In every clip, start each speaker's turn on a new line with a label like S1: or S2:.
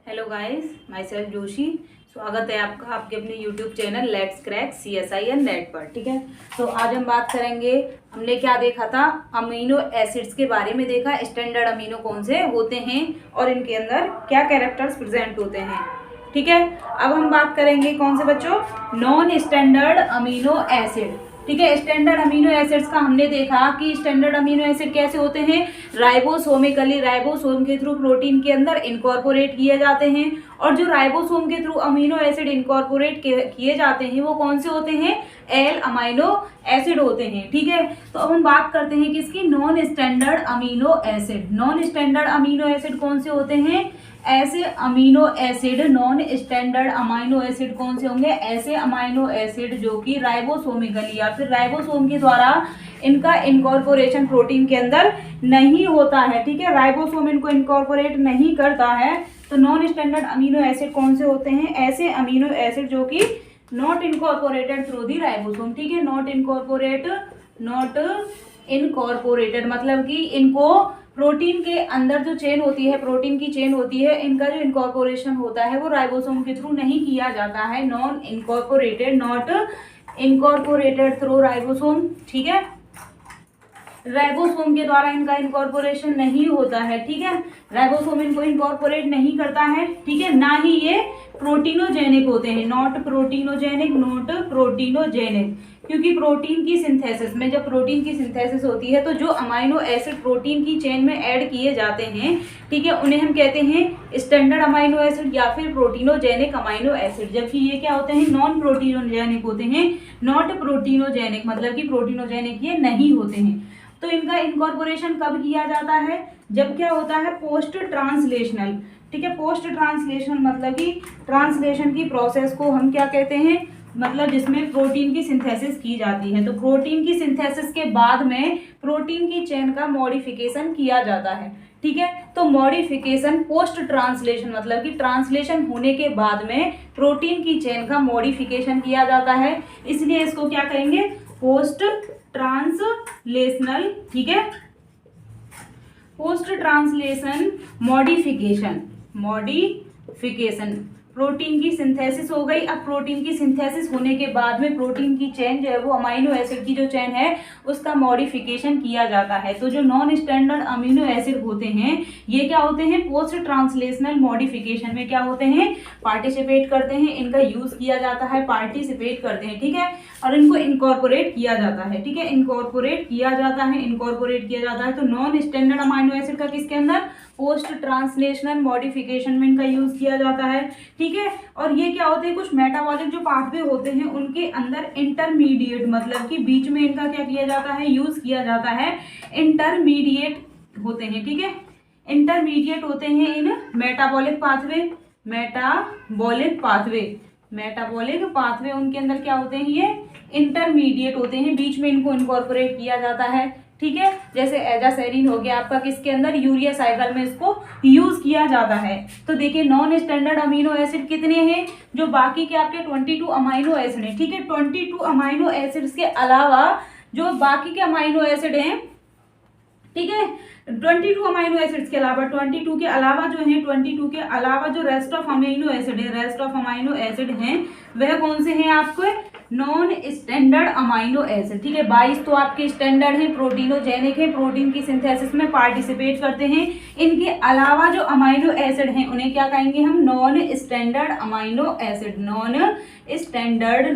S1: Hello guys, my self Joshi. स्वागत है आपका आपके अपने YouTube channel let's crack CSI and net पर। ठीक है, तो आज हम बात करेंगे। हमने क्या देखा था? अमीनो एसिड्स के बारे में देखा। स्टैंडर्ड अमीनो कौन से होते हैं और इनके अंदर क्या कैरेक्टर्स प्रेजेंट होते हैं। ठीक है, अब हम बात करेंगे कौन से बच्चों? Non standard amino acid. ठीक है, स्टैंडर्ड अमीनो एसिड्स का हमने देखा कि स्टैंडर्ड अमीनो एसिड कैसे होते हैं। राइबोसोमिकली, राइबोसोम के थ्रू प्रोटीन के अंदर इनकॉर्पोरेट किए जाते हैं। और जो राइबोसोम के थ्रू अमीनो एसिड इनकॉर्पोरेट किए जाते हैं वो कौन से होते हैं? एल अमीनो एसिड होते हैं। ठीक है, तो अब हम बात करते हैं किसकी? Non standard amino acid. Non standard amino acid कौन से होते हैं? ऐसे amino acid, non standard amino acid कौन से होंगे? ऐसे अमीनो एसिड जो कि राइबोसोमिकली या फिर राइबोसोम के द्वारा इनका इनकॉर्पोरेशन प्रोटीन के अंदर नहीं होता है। ठीक है, राइबोसोम इनको इनकॉर्पोरेट नहीं करता है। तो नॉन स्टैंडर्ड अमीनो एसिड कौन से होते हैं? ऐसे अमीनो एसिड जो कि not incorporated through the ribosome. ठीक है, नॉट इनकॉर्पोरेटेड मतलब कि इनको प्रोटीन के अंदर जो चेन होती है, प्रोटीन की चेन होती है, इनका जो इनकॉर्पोरेशन होता है वो राइबोसोम के थ्रू नहीं किया जाता है। Not incorporated through ribosome. ठीक है, राइबोसोम के द्वारा इनका इनकॉर्पोरेशन नहीं होता है। ठीक है, राइबोसोम इनको इनकॉर्पोरेट नहीं करता है। ठीक है, ना ही ये प्रोटीनोजेनिक होते हैं। नॉट प्रोटीनोजेनिक, क्योंकि प्रोटीन की सिंथेसिस में, जब प्रोटीन की सिंथेसिस होती है तो जो अमाइनो एसिड प्रोटीन की चेन में ऐड किए जाते हैं, ठीक है, उन्हें हम कहते हैं स्टैंडर्ड अमाइनो एसिड या फिर प्रोटीनोजेनिक अमाइनो एसिड। जबकि ये क्या होते हैं? नॉन प्रोटीनोजेनिक होते हैं। नॉट प्रोटीनोजेनिक मतलब कि प्रोटीनोजेनिक ये नहीं होते हैं। तो इनका इनकॉर्पोरेशन कब किया जाता है? जब क्या होता है? Post translational. ठीक है, पोस्ट ट्रांसलेशनल मतलब कि ट्रांसलेशन की प्रोसेस को हम क्या कहते हैं? मतलब जिसमें प्रोटीन की सिंथेसिस की जाती है। तो प्रोटीन की सिंथेसिस के बाद में प्रोटीन की चेन का मॉडिफिकेशन किया जाता है। ठीक है, तो मॉडिफिकेशन पोस्ट ट्रांसलेशन मतलब कि ट्रांसलेशन होने के बाद में प्रोटीन की चेन का मॉडिफिकेशन किया जाता है, इसलिए इसको क्या कहेंगे? Post translational. ठीक है, पोस्ट ट्रांसलेशन मॉडिफिकेशन प्रोटीन की सिंथेसिस हो गई। अब प्रोटीन की सिंथेसिस होने के बाद में प्रोटीन की चेन जो है वो अमीनो एसिड की जो चेन है उसका मॉडिफिकेशन किया जाता है। तो जो नॉन स्टैंडर्ड अमीनो एसिड होते हैं ये क्या होते हैं? पोस्ट ट्रांसलेशनल मॉडिफिकेशन में क्या होते हैं? पार्टिसिपेट करते हैं। इनका यूज किया जाता है, पार्टिसिपेट करते हैं। ठीक है, और इनको इनकॉर्पोरेट किया जाता है। ठीक है, इनकॉर्पोरेट किया जाता है। तो नॉन स्टैंडर्ड अमीनो एसिड का किसके अंदर? पोस्ट ट्रांसलेशनल मॉडिफिकेशन में इनका यूज किया जाता है। ठीक है, और ये क्या होते हैं? कुछ मेटाबॉलिक जो पाथवे होते हैं उनके अंदर इंटरमीडिएट मतलब कि बीच में इनका क्या किया जाता है? यूज किया जाता है। इंटरमीडिएट होते हैं। ठीक है, इंटरमीडिएट होते हैं इन मेटाबॉलिक पाथवे उनके अंदर क्या होते हैं? ये इंटरमीडिएट होते हैं, बीच में इनको इनकॉर्पोरेट किया जाता है। ठीक है, जैसे एजासेरिन हो गया आपका, किसके अंदर? यूरिया साइकिल में इसको यूज किया जाता है। तो देखिए नॉन स्टैंडर्ड अमीनो एसिड कितने हैं? जो बाकी के आपके 22 अमीनो एसिड हैं। ठीक है, 22 अमीनो एसिड्स के अलावा जो बाकी के अमीनो एसिड हैं, ठीक है, 22 अमीनो एसिड्स के अलावा, 22 के अलावा जो है, 22 के अलावा जो रेस्ट ऑफ अमीनो एसिड हैं वह कौन से हैं आपके? Non standard amino acid. ठीक है, 22 तो आपके स्टैंडर्ड हैं, प्रोटीनोजेनिक है, प्रोटीन की सिंथेसिस में पार्टिसिपेट करते हैं। इनके अलावा जो अमीनो एसिड हैं उन्हें क्या कहेंगे हम? Non standard amino acid. Non standard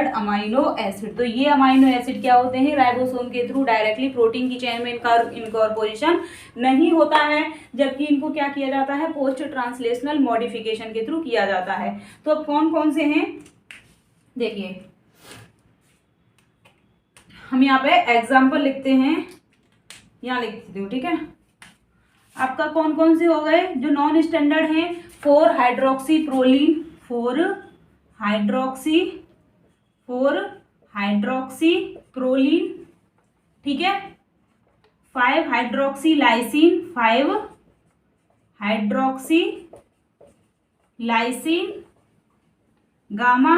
S1: amino acid. तो ये अमीनो एसिड क्या होते हैं? राइबोसोम के थ्रू डायरेक्टली प्रोटीन की चेन में इनका इनकॉर्पोरेशन नहीं होता है, जबकि इनको क्या किया जाता है? पोस्ट ट्रांसलेशनल मॉडिफिकेशन के थ्रू किया जाता है। तो अब कौन कौन से हैं देखिए, हम यहाँ पे एग्जाम्पल लिखते हैं, यहाँ लिख देती हूँ। ठीक है, आपका कौन कौन से हो गए जो नॉन स्टैंडर्ड हैं? 4 हाइड्रोक्सी प्रोलीन। ठीक है, 5 hydroxy lysine, gamma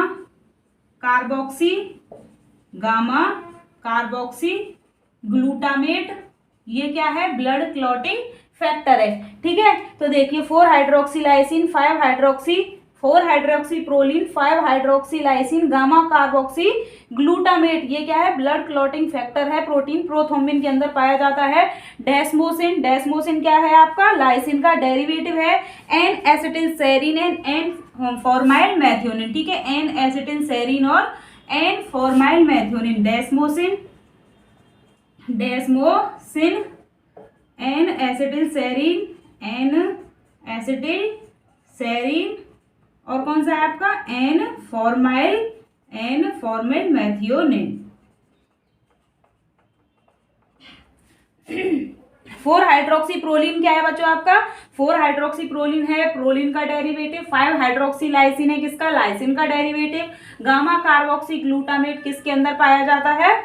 S1: carboxy glutamate. ये क्या है? ब्लड क्लॉटिंग फैक्टर है, ठीक है। तो देखिए 4 hydroxylysine 5 hydroxy 4 hydroxy proline 5 hydroxylysine gamma carboxy glutamate, ये क्या है, ब्लड क्लॉटिंग फैक्टर है, प्रोटीन प्रोथ्रोम्बिन के अंदर पाया जाता है। डेस्मोसिन, डेस्मोसिन क्या है आपका, लाइसिन का डेरिवेटिव है। N acetylserine N formyl methionine, ठीक है, एन एसिटिलसेरिन और N formyl methionine, desmosine desmosine N acetylserine N acetylserine और कौन सा है आपका N formyl methionine. 4 hydroxy proline क्या है बच्चों आपका, 4 हाइड्रोक्सी प्रोलिन है, प्रोलिन का डेरिवेटिव। 5 हाइड्रोक्सी लाइसिन है, किसका, लाइसिन का डेरिवेटिव। गामा कार्बोक्सी ग्लूटामेट किसके अंदर पाया जाता है,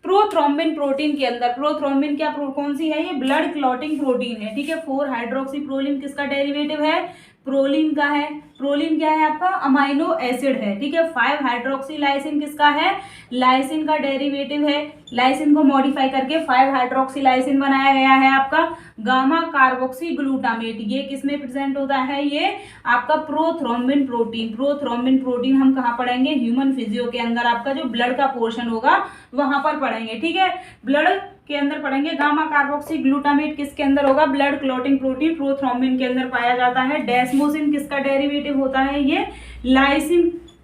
S1: प्रोथ्रोम्बिन प्रोटीन के अंदर। प्रोथ्रोम्बिन क्या कौन सी है, ये ब्लड क्लॉटिंग प्रोटीन है, ठीक है। 4 हाइड्रोक्सी प्रोलिन किसका डेरिवेटिव है, प्रोलिन का है। प्रोलिन क्या है आपका, अमाइनो एसिड है, ठीक है। 5 हाइड्रोक्सी लाइसिन किसका है, लाइसिन का डेरिवेटिव है। लाइसिन को मॉडिफाई करके 5 हाइड्रोक्सी लाइसिन बनाया गया है आपका। गामा कार्बोक्सी ग्लूटामेट, ये किसमें प्रेजेंट होता है, ये आपका प्रोथ्रोम्बिन प्रोटीन। प्रोथ्रोम्बिन प्रोटीन हम कहाँ पढ़ेंगे, ह्यूमन फिजियो के अंदर, आपका जो ब्लड का पोर्शन होगा वहां पर पढ़ेंगे, ठीक है, ब्लड के अंदर पढ़ेंगे। गामा कार्बोक्सी ग्लूटामेट किसके अंदर होगा, ब्लड क्लॉटिंग प्रोटीन प्रोथ्रोम्बिन के अंदर पाया जाता है। डेस्मोसिन किसका डेरिवेटिव होता है, ये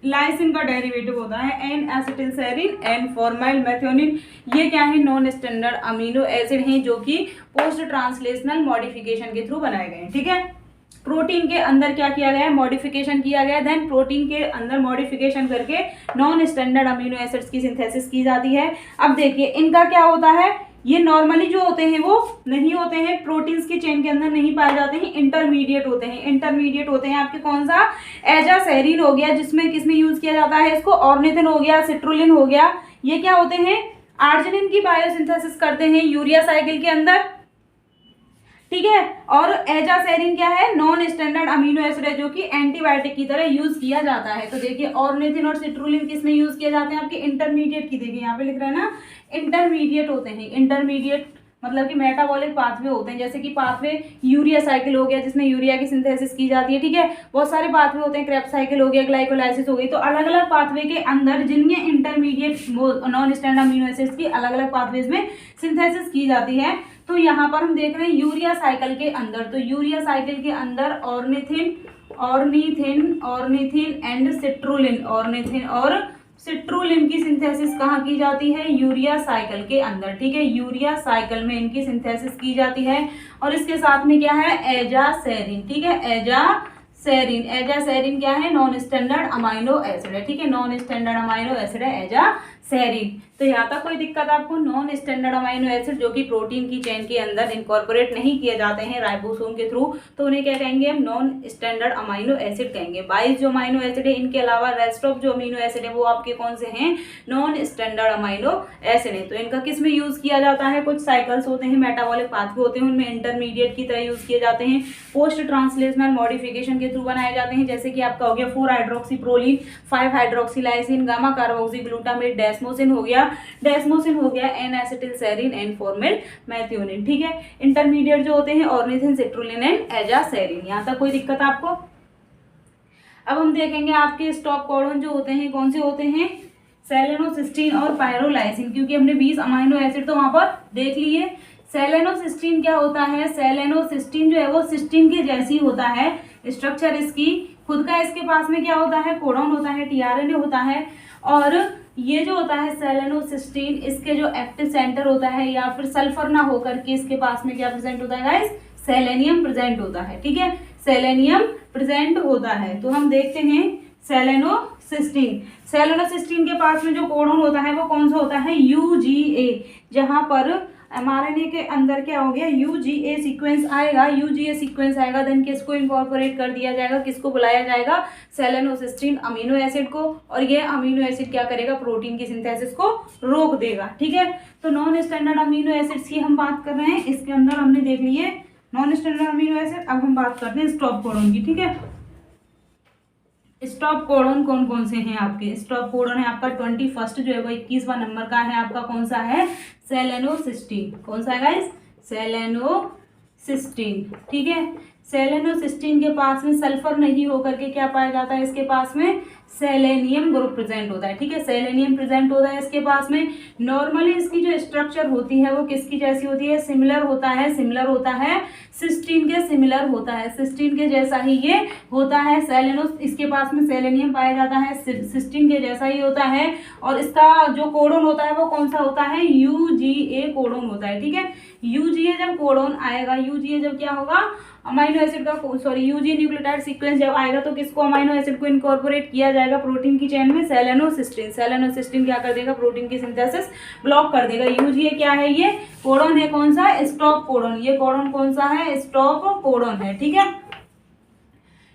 S1: लाइसिन का डेरिवेटिव होता है। एन एसिटिलसेरिन एन फॉर्माइल मैथ्योनिन, ये क्या है, नॉन स्टैंडर्ड अमीनो एसिड हैं जो कि पोस्ट ट्रांसलेशनल मॉडिफिकेशन के थ्रू बनाए गए हैं, ठीक है। प्रोटीन के अंदर क्या किया गया है, मॉडिफिकेशन किया गया है, देन प्रोटीन के अंदर मॉडिफिकेशन करके नॉन स्टैंडर्ड अमीनो एसिड्स की सिंथेसिस की जाती है। अब देखिए इनका क्या होता है, ये नॉर्मली जो होते हैं वो नहीं होते हैं, प्रोटीन्स की चेन के अंदर नहीं पाए जाते हैं, इंटरमीडिएट होते हैं। इंटरमीडिएट होते हैं आपके कौन सा, एजासेरिन हो गया, जिसमें किसमें यूज किया जाता है इसको, ऑर्निथिन हो गया, सिट्रुलिन हो गया, ये क्या होते हैं, आर्जिनिन की बायोसिंथेसिस करते हैं यूरिया साइकिल के अंदर, ठीक है। और एजासेरिन क्या है, नॉन स्टैंडर्ड अमीनो एसिड है जो कि एंटीबायोटिक की तरह यूज किया जाता है। तो देखिए ऑर्निथिन और सिट्रुलिन किसमें यूज किए जाते हैं, आपके इंटरमीडिएट की, देखिए यहाँ पे लिख रहे हैं ना, इंटरमीडिएट होते हैं। इंटरमीडिएट मतलब कि मेटाबॉलिक पाथवे होते हैं, जैसे कि पाथवे यूरिया साइकिल हो गया जिसमें यूरिया की सिंथेसिस की जाती है, ठीक है। बहुत सारे पाथवे होते हैं, क्रेब्स साइकिल हो गया, ग्लाइकोलाइसिस हो गई। तो अलग अलग पाथवे के अंदर जिनमें intermediate non standard amino acids की अलग अलग पाथवेज में सिंथेसिस की जाती है। तो यहाँ पर हम देख रहे हैं यूरिया साइकिल के अंदर, तो यूरिया साइकिल के अंदर ऑर्निथिन एंड सिट्रुलिन, ऑर्निथिन और सिट्रुलिन की सिंथेसिस कहाँ की जाती है, यूरिया साइकिल के अंदर, ठीक है। यूरिया साइकिल में इनकी सिंथेसिस की जाती है। और इसके साथ में क्या है, एजासेरिन, ठीक है, एजासेरिन क्या है, नॉन स्टैंडर्ड अमाइनो एसिड है, ठीक है, नॉन स्टैंडर्ड अमाइनो एसिड है एजासेरिन। तो यहाँ तक कोई दिक्कत आपको, नॉन स्टैंडर्ड अमाइनो एसिड जो कि प्रोटीन की चेन के अंदर इनकॉर्पोरेट नहीं किए जाते हैं राइबोसोम के थ्रू, तो उन्हें क्या कहेंगे हम, नॉन स्टैंडर्ड अमाइनो एसिड कहेंगे। 22 जो अमाइनो एसिड है, इनके अलावा रेस्ट ऑफ जो अमीनो एसिड है वो आपके कौन से हैं, नॉन स्टैंडर्ड अमाइनो एसिड है। तो इनका किस में यूज किया जाता है, कुछ साइकिल्स होते हैं, मेटाबॉलिक पाथवे होते हैं, उनमें इंटरमीडिएट की तरह यूज किए जाते हैं, पोस्ट ट्रांसलेशनल मॉडिफिकेशन के थ्रू बनाए जाते हैं, जैसे कि आपका हो गया 4 hydroxy proline 5 hydroxylysine gamma carboxy glutamate, desmosine हो गया N acetylserine N formyl methionine, ठीक है। इंटरमीडिएट जो होते हैं ऑर्निथिन सिट्रुलिन एंड एजासेरिन। यहाँ तक कोई दिक्कत आपको। अब हम देखेंगे आपके स्टॉप कोडन जो होते हैं कौन से होते हैं, सेलेनोसिस्टीन और पायरोलाइसिन, क्योंकि हमने 20 अमाइनो एसिड तो वहां पर देख लिए। सेलेनोसिस्टीन क्या होता है, सेलेनोसिस्टीन जो है वो सिस्टीन के जैसी होता है स्ट्रक्चर, इसकी खुद का इसके पास में क्या होता है, कोडॉन होता है, टीआरएनए होता है। और ये जो होता है सेलेनोसिस्टीन, इसके जो एक्टिव सेंटर होता है या फिर सल्फर ना होकर के इसके पास में क्या प्रेजेंट होता है गाइस, सेलेनियम प्रेजेंट होता है, ठीक है, सेलेनियम प्रेजेंट होता है। तो हम देखते हैं सेलेनोसिस्टीन के पास में जो कोडॉन होता है वो कौन सा होता है, यूजीए, जहां पर एमआरएनए के अंदर क्या हो गया, यूजीए सीक्वेंस आएगा, देन किसको इनकॉर्पोरेट कर दिया जाएगा, किसको बुलाया जाएगा, सेलेनोसिस्टीन अमीनो एसिड को। और ये अमीनो एसिड क्या करेगा, प्रोटीन की सिंथेसिस को रोक देगा, ठीक है। तो नॉन स्टैंडर्ड अमीनो एसिड्स की हम बात कर रहे हैं, इसके अंदर हमने देख लिए नॉन स्टैंडर्ड अमीनो एसिड। अब हम बात करते हैं स्टॉप कोडॉन की, ठीक है। स्टॉप कोडॉन कौन कौन से हैं आपके, स्टॉप कोडॉन है आपका 21 जो है वो 21वां नंबर का है आपका, कौन सा है, सेलेनोसिस्टीन। कौन सा है गाइस, सेलेनोसिस्टीन, सिस्टीन, ठीक है। सेलेनोसिस्टीन के पास में सल्फर नहीं होकर के क्या पाया जाता है, इसके पास में सेलेनियम ग्रुप प्रेजेंट होता है, ठीक है। सेलेनियम प्रेजेंट होता है इसके पास में। नॉर्मली इसकी जो स्ट्रक्चर होती है वो किसकी जैसी होती है, सिमिलर होता है, सिमिलर होता है सिस्टीन के, सिमिलर होता है सिस्टीन के जैसा ही ये होता है। इसके पास में सेलेनियम पाया जाता है, सिस्टीन के जैसा ही होता है। और इसका जो कोडोन होता है वो कौन सा होता है, UGA कोडोन होता है, ठीक है। UGA जब कोडोन आएगा, UGA जब क्या होगा, अमाइनो एसिड का UGA न्यूक्लियोटाइड सीक्वेंस जब आएगा तो किसको, अमाइनो एसिड को इनकॉर्पोरेट किया जाएगा प्रोटीन की चेन में, सेलेनोसिस्टीन। सेलेनोसिस्टीन क्या कर देगा, प्रोटीन की सिंथेसिस ब्लॉक कर देगा। UGA क्या है, ये कोडोन है, कौन सा, स्टॉप कोडोन। ये कोडोन कौन सा है, स्टॉप कोडोन है, ठीक है।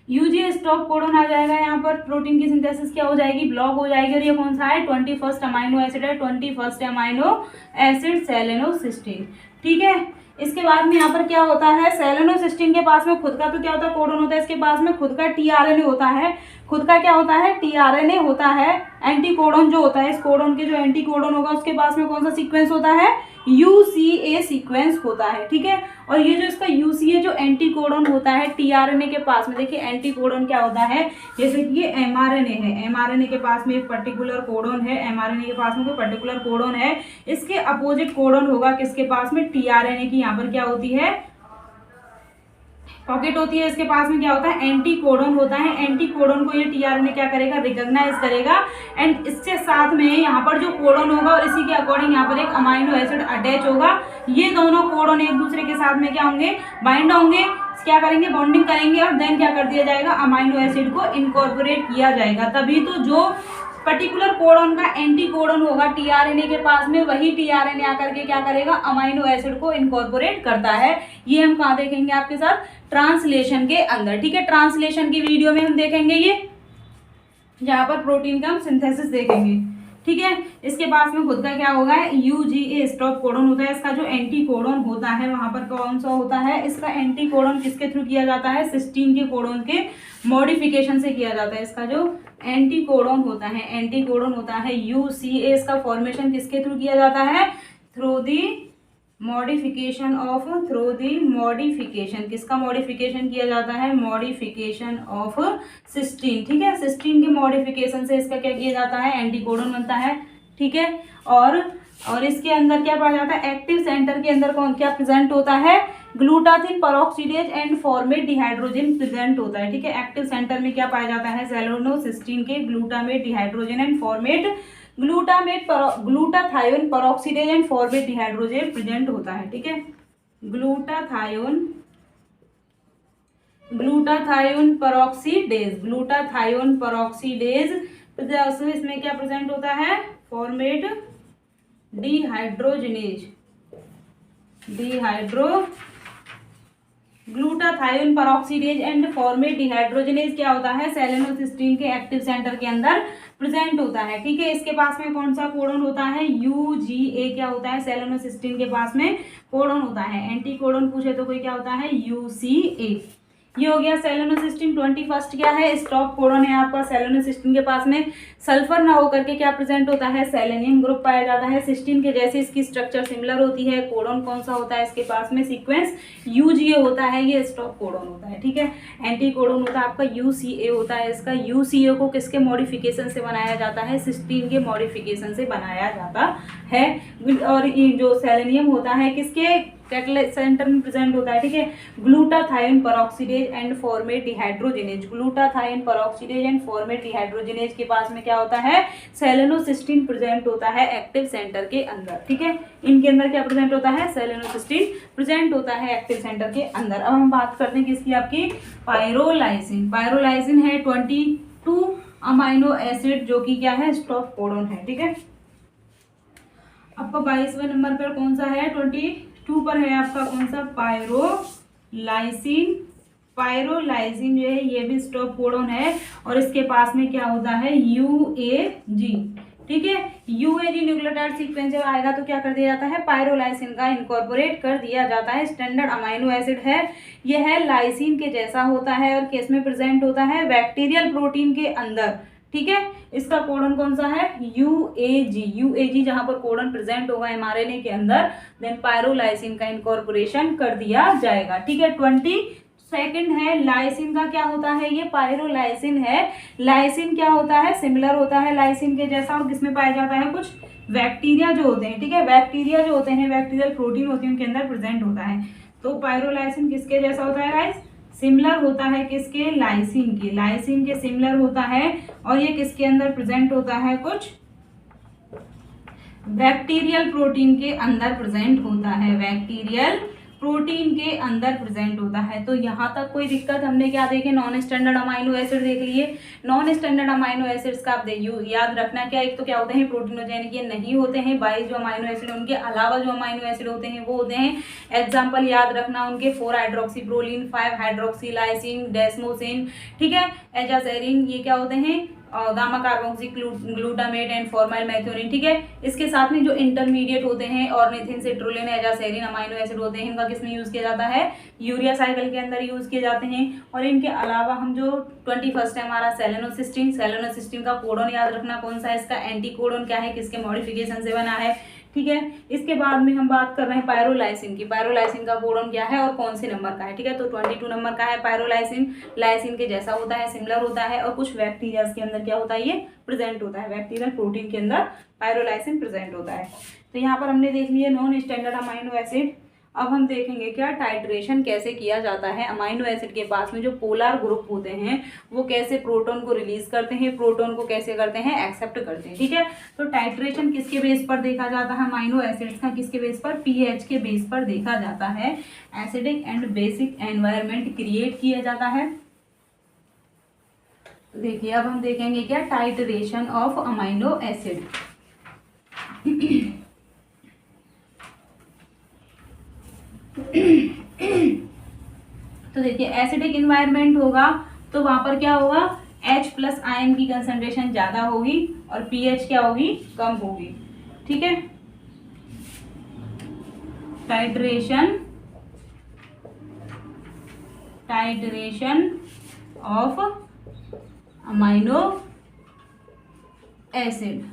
S1: UGA स्टॉप कोडोन आ जाएगा, यहाँ पर प्रोटीन की सिंथेसिस क्या हो जाएगी, ब्लॉक हो जाएगी। और ये कौन सा है, 21st अमाइनो एसिड है, 21st अमाइनो एसिड सेलेनोसिस्टीन, ठीक है। इसके बाद में यहाँ पर क्या होता है, सेलेनोसिस्टीन के पास में खुद का तो क्या होता है, कोडोन होता है, इसके पास में खुद का tRNA होता है। खुद का क्या होता है, tRNA होता है। एंटी कोडोन जो होता है, इस कोडोन के जो एंटी कोडोन होगा उसके पास में कौन सा सीक्वेंस होता है, UCA सीक्वेंस होता है, ठीक है। और ये जो इसका UCA जो एंटी कोडोन होता है tRNA के पास में, देखिए एंटी कोडोन क्या होता है, जैसे कि ये mRNA है, mRNA के पास में एक पर्टिकुलर कोडोन है, mRNA के पास में कोई पर्टिकुलर कोडोन है, इसके अपोजिट कोडोन होगा किसके पास में, tRNA की यहाँ पर क्या होती है, पॉकेट होती है। इसके पास में क्या होता है, एंटी कोडोन होता है। एंटी कोडोन को ये tRNA क्या करेगा, रिकॉग्नाइज करेगा। एंड इसके साथ में यहाँ पर जो कोडोन होगा और इसी के अकॉर्डिंग यहाँ पर एक अमाइनो एसिड अटैच होगा। ये दोनों कोडोन एक दूसरे के साथ में क्या होंगे, बाइंड होंगे, क्या करेंगे, बॉन्डिंग करेंगे। और देन क्या कर दिया जाएगा, अमाइनो एसिड को इनकॉर्पोरेट किया जाएगा। तभी तो जो पर्टिकुलर कोडोन का एंटी कोडोन होगा tRNA के पास में, वही tRNA आकर के क्या करेगा, अमाइनो एसिड को इनकॉर्पोरेट करता है। ये हम कहाँ देखेंगे आपके साथ, ट्रांसलेशन के अंदर, ठीक है। ट्रांसलेशन की वीडियो में हम देखेंगे ये, जहाँ पर प्रोटीन का हम सिंथेसिस देखेंगे, ठीक है। इसके पास में खुद का क्या होगा, UGA स्टॉप कोडोन होता है। इसका जो एंटी कोडोन होता है वहां पर कौन सा होता है, इसका एंटी कोडोन किसके थ्रू किया जाता है, सिस्टीन के कोडोन के मॉडिफिकेशन से किया जाता है। इसका जो एंटी कोडोन होता है, एंटी कोडोन होता है UCA, इसका फॉर्मेशन किसके थ्रू किया जाता है, through the modification of, through the modification, किसका मॉडिफिकेशन किया जाता है, मॉडिफिकेशन ऑफ सिस्टीन, ठीक है। सिस्टीन के मॉडिफिकेशन से इसका क्या किया जाता है, एंटी कोडोन बनता है, ठीक है। और इसके अंदर क्या पाया जाता है, एक्टिव सेंटर के अंदर कौन क्या प्रेजेंट होता है, glutathione peroxidase and formate dehydrogenase present होता है, ठीक है। एक्टिव सेंटर में क्या पाया जाता है, सेलेनोसिस्टीन के glutamate dehydrogen and format glutathione peroxidase and formate dehydrogenase present होता है, ठीक है। ग्लूटाथायोन परऑक्सीडेज इसमें क्या प्रेजेंट होता है, format glutathione peroxidase and format dehydrogenase क्या होता है, सेलेनोसिस्टीन के एक्टिव सेंटर के अंदर प्रेजेंट होता है, ठीक है। इसके पास में कौन सा कोडोन होता है, UGA क्या होता है, सेलेनोसिस्टीन के पास में कोडोन होता है। एंटी कोडोन पूछे तो कोई क्या होता है, UCA। ये हो गया सेलेनोसिस्टीन। 21st क्या है, स्टॉप कोडोन है आपका। सेलेनोसिस्टीन के पास में सल्फर ना होकर के क्या प्रेजेंट होता है, सेलेनियम ग्रुप पाया जाता है। सिस्टीन के जैसे इसकी स्ट्रक्चर सिमिलर होती है। कोडोन कौन सा होता है, इसके पास में सीक्वेंस UGA होता है, ये स्टॉप कोडोन होता है, ठीक है। एंटी कोडोन होता है आपका UCA होता है। इसका UCA को किसके मॉडिफिकेशन से बनाया जाता है, सिस्टीन के मॉडिफिकेशन से बनाया जाता है। और जो सेलेनियम होता है किसके कैटलाइज सेंटर में प्रेजेंट होता है, ठीक है। Glutathione peroxidase and format dehydrogenase, glutathione peroxidase and format dehydrogenase के पास में क्या होता है, सेलेनोसिस्टीन प्रेजेंट होता है एक्टिव सेंटर के अंदर, ठीक है। इनके अंदर क्या प्रेजेंट होता है, सेलेनोसिस्टीन प्रेजेंट होता है एक्टिव सेंटर के अंदर। अब हम बात करते हैं किसकी, आपकी पायरोलाइसिन। पायरोलाइसिन है 22 अमाइनो एसिड जो कि क्या है, स्टॉप कोडोन है, ठीक है। आपका 22वें नंबर पर कौन सा है, 22 पर है आपका कौन सा, पायरोलाइसिन। पायरोलाइसिन जो है ये भी स्टॉप कोडोन है और इसके पास में क्या होता है, UAG, ठीक है। UAG न्यूक्लियोटाइड सीक्वेंस जब आएगा तो क्या कर दिया जाता है, पायरोलाइसिन का इनकॉर्पोरेट कर दिया जाता है। स्टैंडर्ड अमाइनो एसिड है, यह है लाइसिन के जैसा होता है और किस में प्रेजेंट होता है, बैक्टीरियल प्रोटीन के अंदर, ठीक है। इसका कोडन कौन सा है, यूएजी। यूएजी जहां पर कोडन प्रेजेंट होगा एमआरएनए के अंदर, देन पायरोलाइसिन का इनकॉर्पोरेशन कर दिया जाएगा। ठीक है। 22 है लाइसिन का क्या होता है, ये पायरोलाइसिन है। लाइसिन क्या होता है, सिमिलर होता है लाइसिन के जैसा, और किसमें पाया जाता है, कुछ बैक्टीरिया जो होते हैं, ठीक है, बैक्टीरिया जो होते हैं, बैक्टीरियल प्रोटीन होते हैं, उनके अंदर प्रेजेंट होता है। तो पायरोलाइसिन किसके जैसा होता है गाइस, सिमिलर होता है किसके, लाइसिन के, लाइसिन के सिमिलर होता है। और ये किसके अंदर प्रेजेंट होता है, कुछ बैक्टीरियल प्रोटीन के अंदर प्रेजेंट होता है, बैक्टीरियल प्रोटीन के अंदर प्रेजेंट होता है। तो यहाँ तक कोई दिक्कत, हमने क्या देखे, नॉन स्टैंडर्ड अमाइनो एसिड देख लिए। नॉन स्टैंडर्ड अमाइनो एसिड्स का आप याद रखना क्या, एक तो क्या होते हैं, प्रोटीनोजेनिक, ये नहीं होते हैं 22 जो अमाइनो एसिड, उनके अलावा जो अमाइनो एसिड होते हैं वो होते हैं। एग्जाम्पल याद रखना उनके, 4 हाइड्रोक्सीप्रोलिन, 5 हाइड्रोक्सीलाइसिन, डेस्मोसिन, ठीक है, एजासेरिन, ये क्या होते हैं, gamma carboxy glutamate and formyl methionine. ठीक है। इसके साथ में जो इंटरमीडिएट होते हैं, ऑर्निथिन, सिट्रोलिन, एजासेरिन अमाइनो एसिड होते हैं, इनका किसमें यूज किया जाता है, यूरिया साइकिल के अंदर यूज किए जाते हैं। और इनके अलावा हम जो 21 है हमारा सेलेनोसिस्टीन, सेलेनोसिस्टीन का कोडन याद रखना कौन सा है, इसका एंटी कोडन क्या है, किसके मॉडिफिकेशन से बना है। ठीक है। इसके बाद में हम बात कर रहे हैं पायरोलाइसिन की, पायरोलाइसिन का कोडन क्या है और कौन से नंबर का है। ठीक है। तो 22 नंबर का है पायरोलाइसिन, लाइसिन के जैसा होता है, सिमिलर होता है, और कुछ बैक्टीरिया के अंदर क्या होता है, ये प्रेजेंट होता है, बैक्टीरियल प्रोटीन के अंदर पायरोलाइसिन प्रेजेंट होता है। तो यहाँ पर हमने देख लिया नॉन स्टैंडर्ड अमाइनो एसिड। अब हम देखेंगे क्या टाइट्रेशन कैसे किया जाता है, अमाइनो एसिड के पास में जो पोलर ग्रुप होते हैं वो कैसे प्रोटॉन को रिलीज करते हैं, प्रोटॉन को कैसे करते हैं, एक्सेप्ट करते हैं। ठीक है। तो टाइट्रेशन किसके बेस पर देखा जाता है, अमाइनो एसिड्स का किसके बेस पर, पीएच के बेस पर देखा जाता है। Acidic and basic environment create किया जाता है। देखिए अब हम देखेंगे क्या टाइट्रेशन ऑफ अमाइनो एसिड। तो देखिए एसिडिक इन्वायरमेंट होगा तो वहां पर क्या होगा, H+ आयन की कंसंट्रेशन ज्यादा होगी और पीएच क्या होगी, कम होगी। ठीक है। Titration of amino acid.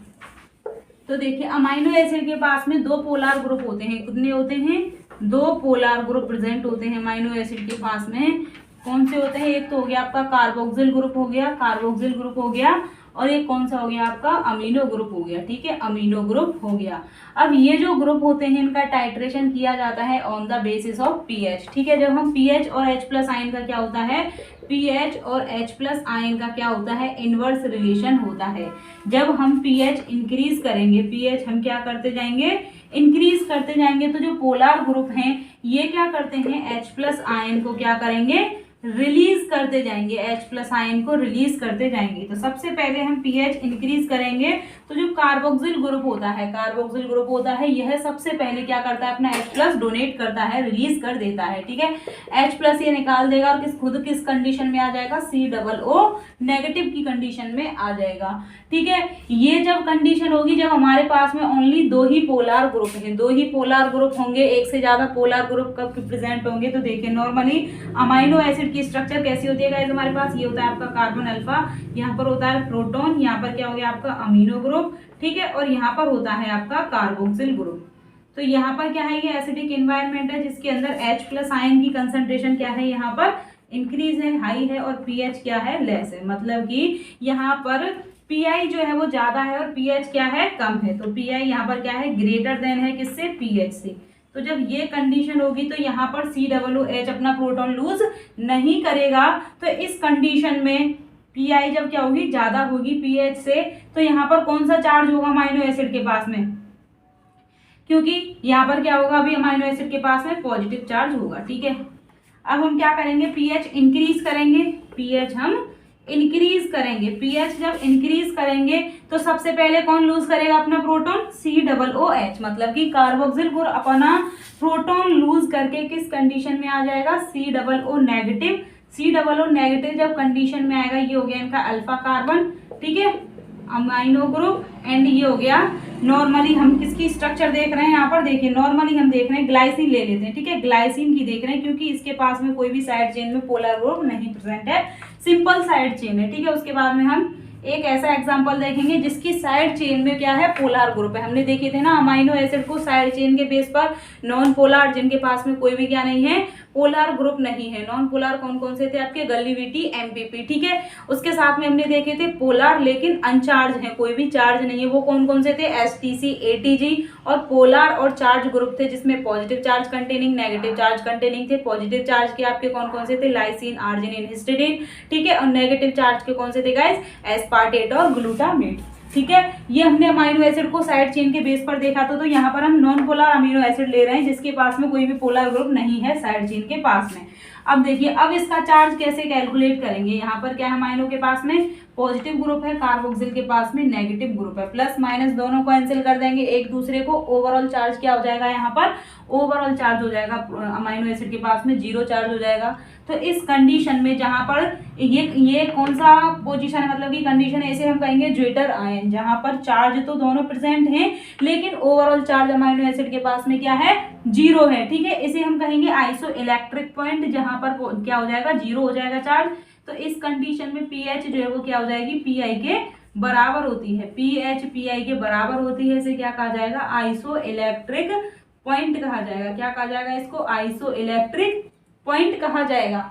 S1: तो देखिए अमाइनो एसिड के पास में 2 पोलर ग्रुप होते हैं, कितने होते हैं, 2 पोलर ग्रुप प्रेजेंट होते हैं अमाइनो एसिड के पास में। कौन से होते हैं, एक तो हो गया आपका कार्बोक्सिल ग्रुप हो गया, कार्बोक्सिल ग्रुप हो गया, और एक कौन सा हो गया आपका अमीनो ग्रुप हो गया। ठीक है। अमीनो ग्रुप हो गया। अब ये जो ग्रुप होते हैं इनका टाइट्रेशन किया जाता है on the basis of pH. ठीक है। जब हम पीएच और H+ आयन का क्या होता है, पीएच और H+ आयन का क्या होता है, इनवर्स रिलेशन होता है। जब हम पीएच इंक्रीज करेंगे, पीएच हम क्या करते जाएंगे, इंक्रीज करते जाएंगे, तो जो पोलर ग्रुप हैं ये क्या करते हैं, H+ आयन को क्या करेंगे, रिलीज करते जाएंगे, H+ आयन को रिलीज करते जाएंगे। तो सबसे पहले हम पीएच इंक्रीज करेंगे तो जो कार्बोक्सिल ग्रुप होता है, कार्बोक्सिल ग्रुप होता है, यह सबसे पहले क्या करता है, अपना H+ डोनेट करता है, रिलीज कर देता है। ठीक है। H+ ये निकाल देगा और खुद किस कंडीशन में आ जाएगा, COO नेगेटिव की कंडीशन में आ जाएगा। ठीक है। ये जब कंडीशन होगी जब हमारे पास में ओनली 2 ही पोलर ग्रुप हैं, 2 ही पोलर ग्रुप होंगे, एक से ज्यादा पोलर ग्रुप कब प्रेजेंट होंगे। तो देखिए नॉर्मली अमाइनो एसिड की स्ट्रक्चर कैसी होती है गाइस, हमारे पास ये होता है आपका कार्बन अल्फा, यहाँ पर होता है प्रोटॉन, यहाँ पर क्या हो गया आपका अमीनो ग्रुप। ठीक है। और यहाँ पर होता है आपका कार्बोक्सिल ग्रुप। तो यहाँ पर क्या है, ये एसिडिक एनवायरनमेंट है जिसके अंदर H+ आयन की कंसंट्रेशन क्या है, यहाँ पर इंक्रीज है, हाई है, और पीएच क्या है, लेस है। मतलब कि यहाँ पर पीआई जो है वो ज्यादा है और पीएच क्या है, कम है। तो पीआई यहाँ पर क्या है, ग्रेटर देन है किससे, पीएच से। तो जब ये कंडीशन होगी तो यहाँ पर COOH अपना प्रोटॉन लूज नहीं करेगा। तो इस कंडीशन में पीआई जब क्या होगी, ज्यादा होगी पीएच से, तो यहाँ पर कौन सा चार्ज होगा अमाइनो एसिड के पास में, क्योंकि यहाँ पर क्या होगा, अभी अमाइनो एसिड के पास में पॉजिटिव चार्ज होगा। ठीक है। अब हम क्या करेंगे, पीएच इंक्रीज करेंगे, पीएच हम इंक्रीज करेंगे। पीएच जब इंक्रीज करेंगे तो सबसे पहले कौन लूज करेगा अपना प्रोटॉन, COOH, मतलब कि कार्बोक्सिल ग्रुप अपना प्रोटॉन लूज करके किस कंडीशन में आ जाएगा, COO नेगेटिव। COO नेगेटिव जब कंडीशन में आएगा, ये हो गया इनका अल्फा कार्बन। ठीक है। अमाइनो ग्रुप, एंड ये हो गया नॉर्मली हम किसकी स्ट्रक्चर देख रहे हैं, यहाँ पर देखिए नॉर्मली हम देख रहे हैं ग्लाइसिन ले लेते हैं। ठीक है। ग्लाइसिन की देख रहे हैं क्योंकि इसके पास में कोई भी साइड चेन में पोलर ग्रुप नहीं प्रेजेंट है, सिंपल साइड चेन है। ठीक है। उसके बाद में हम एक ऐसा एग्जांपल देखेंगे जिसकी साइड चेन में क्या है, पोलर ग्रुप है। हमने देखे थे ना अमाइनो एसिड को साइड चेन के बेस पर नॉन पोलर, जिनके पास में कोई भी क्या नहीं है, पोलर ग्रुप नहीं है। नॉन पोलर कौन कौन से थे आपके, गलिविटी, एमपीपी, ठीक है। उसके साथ में हमने देखे थे पोलर लेकिन अनचार्ज है, कोई भी चार्ज नहीं है, वो कौन कौन से थे, एसटीसी, एटीजी। और पोलर और चार्ज ग्रुप थे जिसमें positive charge containing, negative charge containing थे। पॉजिटिव चार्ज के आपके कौन कौन से थे, लाइसिन, आर्जिनिन, हिस्टिडीन, ठीक है। और नेगेटिव चार्ज के कौन से थे गाइस, एस्पार्टेट और ग्लूटामेट, ठीक है। ये हमने अमीनो एसिड को साइड चेन के बेस पर देखा था। तो यहाँ पर हम नॉन पोलर अमीनो एसिड ले रहे हैं जिसके पास में कोई भी पोलर ग्रुप नहीं है साइड चेन के पास में। अब देखिए, अब इसका चार्ज कैसे कैलकुलेट करेंगे। यहाँ पर क्या है, अमीनो के पास में पॉजिटिव ग्रुप है, कार्बोक्सिल के पास में नेगेटिव ग्रुप है। प्लस माइनस दोनों को कैंसिल कर देंगे एक दूसरे को। ओवरऑल चार्ज क्या हो जाएगा, यहाँ पर ओवरऑल चार्ज हो जाएगा अमीनो एसिड के पास में 0 चार्ज हो जाएगा। तो इस कंडीशन में जहां पर ये कौन सा पोजीशन है, मतलब कि कंडीशन है, इसे हम कहेंगे ज्वेटर आयन, जहां पर चार्ज तो दोनों प्रेजेंट हैं लेकिन ओवरऑल चार्ज अमीनो एसिड के पास में क्या है, 0 है, ठीक है। इसे हम कहेंगे आइसो इलेक्ट्रिक पॉइंट, जहां पर क्या हो जाएगा, 0 हो जाएगा चार्ज। तो इस कंडीशन में पीएच जो है वो क्या हो जाएगी, पीआई के बराबर होती है। पीएच पीआई के बराबर होती है, इसे क्या कहा जाएगा, आइसो इलेक्ट्रिक पॉइंट कहा जाएगा। क्या कहा जाएगा इसको, आइसो इलेक्ट्रिक पॉइंट कहा जाएगा।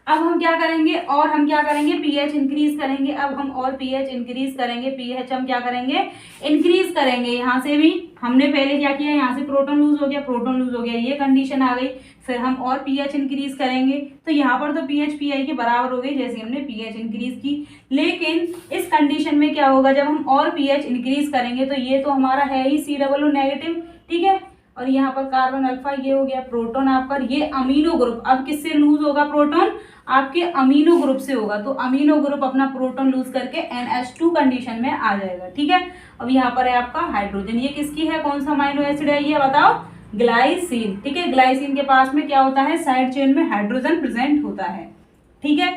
S1: अब हम क्या करेंगे, और हम क्या करेंगे, पीएच इंक्रीज करेंगे। अब हम और पीएच इंक्रीज करेंगे, पीएच हम क्या करेंगे, इंक्रीज करेंगे। यहाँ से भी हमने पहले क्या किया, यहाँ से प्रोटॉन लूज हो गया, प्रोटॉन लूज हो गया, ये कंडीशन आ गई। फिर हम और पीएच इंक्रीज करेंगे, तो यहाँ पर तो पीएच पीआई के बराबर हो गई जैसे हमने पीएच इंक्रीज की। लेकिन इस कंडीशन में क्या होगा, जब हम और पीएच इंक्रीज करेंगे तो ये तो हमारा है ही COO नेगेटिव, ठीक है। और यहाँ पर कार्बन अल्फा, ये हो गया प्रोटॉन आपका, ये अमीनो ग्रुप। अब किससे लूज होगा प्रोटॉन, आपके अमीनो ग्रुप से होगा। तो अमीनो ग्रुप अपना प्रोटॉन लूज करके NH2 कंडीशन में आ जाएगा, ठीक है। अब यहाँ पर है आपका हाइड्रोजन, ये किसकी है, कौन सा अमीनो एसिड है ये बताओ, ग्लाइसिन, ठीक है। ग्लाइसिन के पास में क्या होता है, साइड चेन में हाइड्रोजन प्रेजेंट होता है, ठीक है।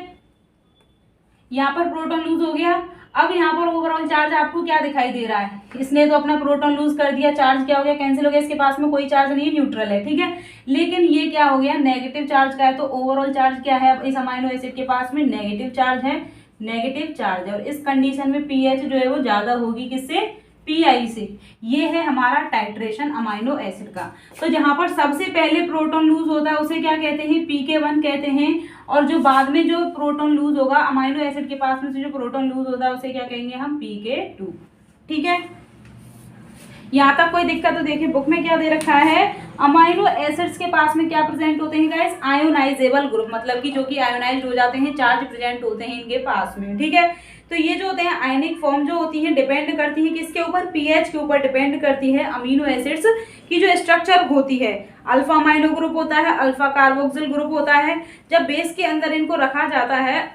S1: यहाँ पर प्रोटॉन लूज हो गया। अब यहाँ पर ओवरऑल चार्ज आपको क्या दिखाई दे रहा है, इसने तो अपना प्रोटॉन लूज कर दिया, चार्ज क्या हो गया, कैंसिल हो गया, इसके पास में कोई चार्ज नहीं है, न्यूट्रल है, ठीक है। लेकिन ये क्या हो गया, नेगेटिव चार्ज का है। तो ओवरऑल चार्ज क्या है, अब इस अमीनो एसिड के पास में नेगेटिव चार्ज है, नेगेटिव चार्ज है। और इस कंडीशन में पीएच जो है वो ज्यादा होगी किससे, पीआई से। ये है हमारा टाइट्रेशन अमीनो एसिड का। तो जहां पर सबसे पहले प्रोटॉन लूज होता है उसे क्या कहते हैं, pK1 कहते हैं। और जो बाद में जो प्रोटॉन लूज होगा अमीनो एसिड के पास में से जो प्रोटॉन लूज होता है उसे क्या कहेंगे हम, pK2, ठीक है। यहाँ तक कोई दिक्कत तो देखिए बुक में क्या दे रखा है, अमीनो एसिड्स के पास में क्या प्रेजेंट होते हैं गाइस, आयोनाइजेबल ग्रुप, मतलब कि जो कि आयोनाइज्ड हो जाते हैं, चार्ज प्रेजेंट होते हैं इनके पास में, ठीक है। तो ये जो होते हैं आयनिक फॉर्म जो होती है डिपेंड करती है किसके ऊपर, पीएच के ऊपर डिपेंड करती है। अमीनो एसिड्स की जो स्ट्रक्चर होती है, अल्फा अमीनो ग्रुप होता है, अल्फा कार्बोक्सिल ग्रुप होता है। जब बेस के अंदर इनको रखा जाता है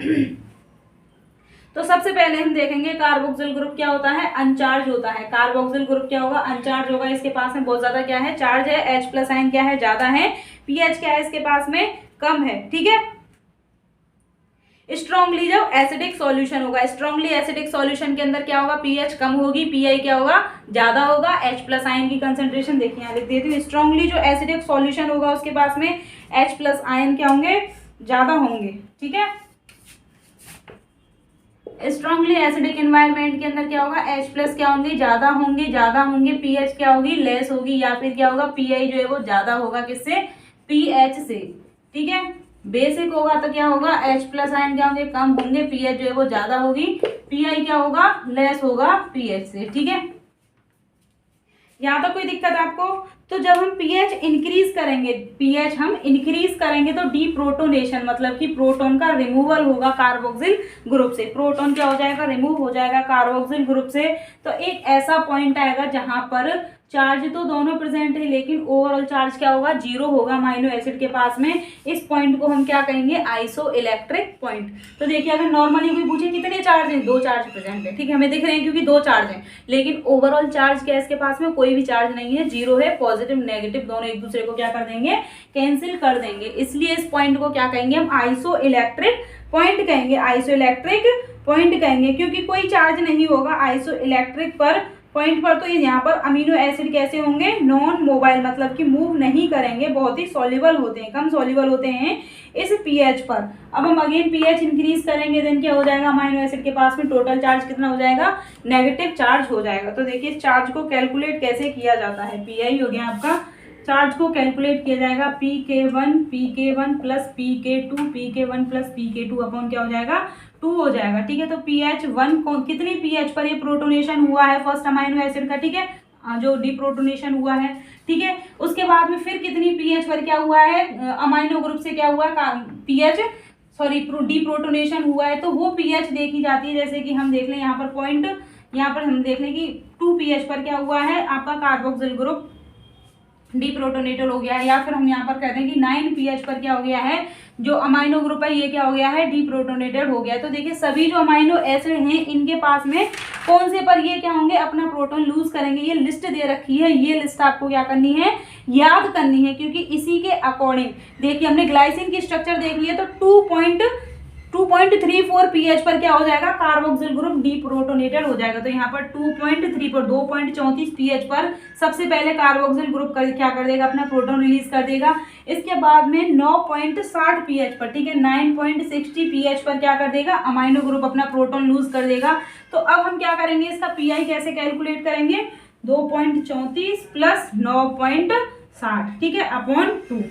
S1: तो सबसे पहले हम देखेंगे कार्बोक्सिल ग्रुप क्या होता है, अनचार्ज होता है। कार्बोक्सिल ग्रुप क्या होगा, अनचार्ज होगा, इसके पास में बहुत ज्यादा क्या है, चार्ज है। H+ आयन क्या है, ज्यादा है। पीएच क्या है इसके पास में, कम है, ठीक है। स्ट्रॉन्गली जब एसिडिक सॉल्यूशन होगा, स्ट्रॉन्गली एसिडिक सॉल्यूशन के अंदर क्या होगा, पीएच कम होगी, पीआई क्या होगा, ज्यादा होगा। H+ आयन की कंसंट्रेशन देखिए यहाँ लिख देती हूँ। स्ट्रॉन्गली जो एसिडिक सॉल्यूशन होगा उसके पास में H+ आयन क्या होंगे, ज्यादा होंगे, ठीक है। स्ट्रॉन्गली एसिडिक एनवायरनमेंट के अंदर क्या होगा, H+ क्या होंगे, ज्यादा होंगे। पीएच क्या होगी, लेस होगी, या फिर क्या होगा, पीआई जो है वो ज्यादा होगा किससे, पीएच से, ठीक है। बेसिक होगा तो क्या होगा, H+ आयन क्या होंगे, कम होंगे, पीएच जो है वो ज्यादा होगी, पीआई क्या होगा, लेस होगा पीएच से, ठीक है। यहाँ तक कोई दिक्कत आपको। तो जब हम पीएच इंक्रीज करेंगे तो डीप्रोटोनेशन, मतलब कि प्रोटॉन का रिमूवल होगा कार्बोक्सिल ग्रुप से। प्रोटॉन क्या हो जाएगा, रिमूव हो जाएगा कार्बोक्सिल ग्रुप से। तो एक ऐसा पॉइंट आएगा जहां पर चार्ज तो दोनों प्रेजेंट है लेकिन ओवरऑल चार्ज क्या होगा, 0 होगा अमीनो एसिड के पास में। इस पॉइंट को हम क्या कहेंगे, आइसो इलेक्ट्रिक पॉइंट। तो देखिए अगर नॉर्मली कोई पूछे कितने चार्ज हैं, 2 चार्ज प्रेजेंट है, ठीक है, हमें दिख रहे हैं क्योंकि 2 चार्ज हैं। लेकिन ओवरऑल चार्ज क्या है इसके पास में, कोई भी चार्ज नहीं है, 0 है। पॉजिटिव नेगेटिव दोनों एक दूसरे को क्या कर देंगे, कैंसिल कर देंगे। इसलिए इस पॉइंट को क्या कहेंगे हम, आइसो इलेक्ट्रिक पॉइंट कहेंगे, आइसो इलेक्ट्रिक पॉइंट कहेंगे, क्योंकि कोई चार्ज नहीं होगा आइसो इलेक्ट्रिक पर पॉइंट पर तो ये यहाँ पर अमीनो एसिड कैसे होंगे, नॉन मोबाइल, मतलब कि मूव नहीं करेंगे, बहुत ही सॉल्युबल होते हैं, कम सॉल्युबल होते हैं इस पीएच पर। अब हम अगेन पीएच इंक्रीज करेंगे, देन क्या हो जाएगा, अमीनो एसिड के पास में टोटल चार्ज कितना हो जाएगा, नेगेटिव चार्ज हो जाएगा। तो देखिए इस चार्ज को कैलकुलेट कैसे किया जाता है, पीआई हो गया आपका, चार्ज को कैलकुलेट किया जाएगा pk1 plus pk1 plus pk2 upon क्या हो जाएगा, 2 हो जाएगा। ठीक है, तो pH1 कितनी pH पर ये प्रोटोनेशन हुआ है फर्स्ट अमाइनो एसिड का, ठीक है, जो डिप्रोटोनेशन हुआ है। ठीक है, उसके बाद में फिर कितनी pH पर क्या हुआ है, अमाइनो ग्रुप से क्या हुआ है, pH सॉरी डिप्रोटोनेशन हुआ है, तो वो pH देखी जाती है। जैसे कि हम देख लें यहाँ पर पॉइंट, यहाँ पर हम देख लें कि 2 pH पर क्या हुआ है आपका कार्बोक्सिल ग्रुप डिप्रोटोनेटेड हो गया है, या फिर हम यहाँ पर कहते हैं कि 9 pH पर क्या हो गया है, जो अमाइनो ग्रुप है ये क्या हो गया है, डिप्रोटोनेटेड हो गया है। तो देखिए सभी जो अमाइनो एसिड हैं इनके पास में कौन से पर ये क्या होंगे, अपना प्रोटॉन लूज करेंगे। ये लिस्ट दे रखी है, ये लिस्ट आपको क्या करनी है, याद करनी है, क्योंकि इसी के अकॉर्डिंग देखिए हमने ग्लाइसिन की स्ट्रक्चर देख ली है, तो 2.34 pH पर क्या हो जाएगा, कार्बोक्सिल ग्रुप डिप्रोटोनेटेड हो जाएगा। तो यहाँ पर 2.34 pH पर सबसे पहले कार्बोक्सिल ग्रुप क्या कर देगा, अपना प्रोटॉन रिलीज कर देगा। इसके बाद में 9.60 pH पर, ठीक है, 9.60 pH पर क्या कर देगा, अमाइनो ग्रुप अपना प्रोटॉन लूज कर देगा। तो अब हम क्या करेंगे, इसका पीआई कैसे कैलकुलेट करेंगे, 2.34 प्लस 9.60, ठीक है, अपॉन 2,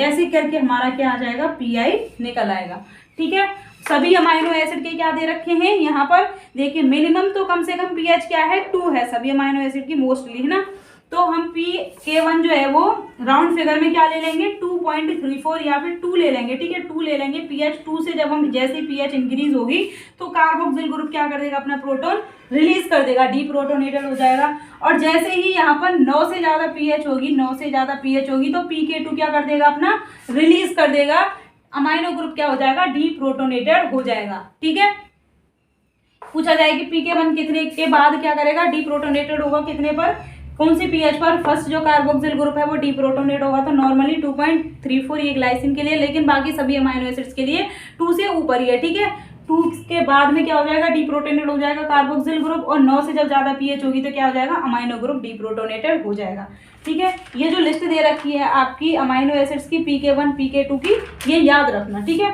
S1: ऐसे करके हमारा क्या आ जाएगा, पीआई निकल आएगा। ठीक है, सभी अमाइनो एसिड के क्या दे रखे हैं यहाँ पर, देखिए मिनिमम तो कम से कम पीएच क्या है, 2 है सभी अमाइनो एसिड की मोस्टली, है ना। तो हम pK1 जो है वो राउंड फिगर में क्या ले लेंगे, 2.34 या फिर 2 ले लेंगे। ठीक है, 2 ले लेंगे। pH 2 से जब हम जैसे pH इंक्रीज होगी तो कार्बोक्सिल ग्रुप क्या कर देगा, अपना प्रोटॉन रिलीज कर देगा, डिप्रोटोनेटेड हो जाएगा। और जैसे ही यहाँ पर 9 से ज़्यादा pH होगी, 9 से ज़्यादा pH होगी, तो pK2 क्या कर देगा, अपना रिलीज कर देगा, अमाइनो ग्रुप क्या हो जाएगा, डिप्रोटोनेटेड हो जाएगा। ठीक है, पूछा जाए कि pK1 कितने के बाद क्या करेगा, डिप्रोटोनेटेड होगा, कितने पर, कौन सी pH पर, फर्स्ट जो कार्बोक्सिल ग्रुप है वो डिप्रोटोनेट होगा। तो नॉर्मली 2.34 ये ग्लाइसिन के लिए, लेकिन बाकी सभी अमाइनो एसिड्स के लिए 2 से ऊपर ही है। ठीक है, 2 के बाद में क्या हो जाएगा, डिप्रोटोनेटेड हो जाएगा कार्बोक्सिल ग्रुप, और 9 से जब ज्यादा pH होगी तो क्या हो जाएगा, अमाइनो ग्रुप डिप्रोटोनेटेड हो जाएगा। ठीक है, ये जो लिस्ट दे रखी है आपकी अमाइनो एसिड्स की pK1 pK2 की, ये याद रखना। ठीक है,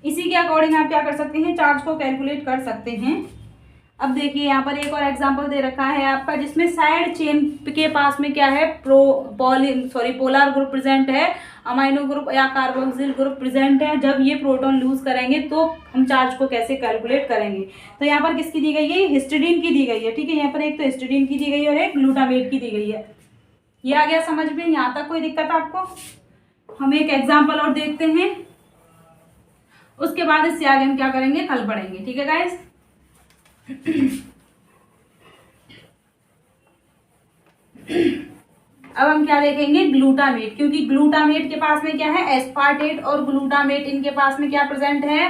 S1: इसी के अकॉर्डिंग आप क्या कर सकते हैं, चार्ज को कैलकुलेट कर सकते हैं। अब देखिए यहाँ पर एक और एग्जांपल दे रखा है आपका, जिसमें साइड चेन के पास में क्या है, पोलर ग्रुप प्रेजेंट है, अमाइनो ग्रुप या कार्बोक्सिल ग्रुप प्रेजेंट है। जब ये प्रोटॉन लूज करेंगे तो हम चार्ज को कैसे कैलकुलेट करेंगे। तो यहाँ पर किसकी दी गई है, हिस्टिडीन की दी गई है। ठीक है, यहाँ पर एक तो हिस्टिडीन की दी गई है और एक ग्लूटामेट की दी गई है। ये आ गया समझ में, यहाँ तक कोई दिक्कत आपको। हम एक एग्जाम्पल और देखते हैं, उसके बाद इससे आगे हम क्या करेंगे, कल पढ़ेंगे। ठीक है गाइस, अब हम क्या देखेंगे, ग्लूटामेट, क्योंकि ग्लूटामेट के पास में क्या है, एस्पार्टेट, और ग्लूटामेट इनके पास में क्या प्रेजेंट है,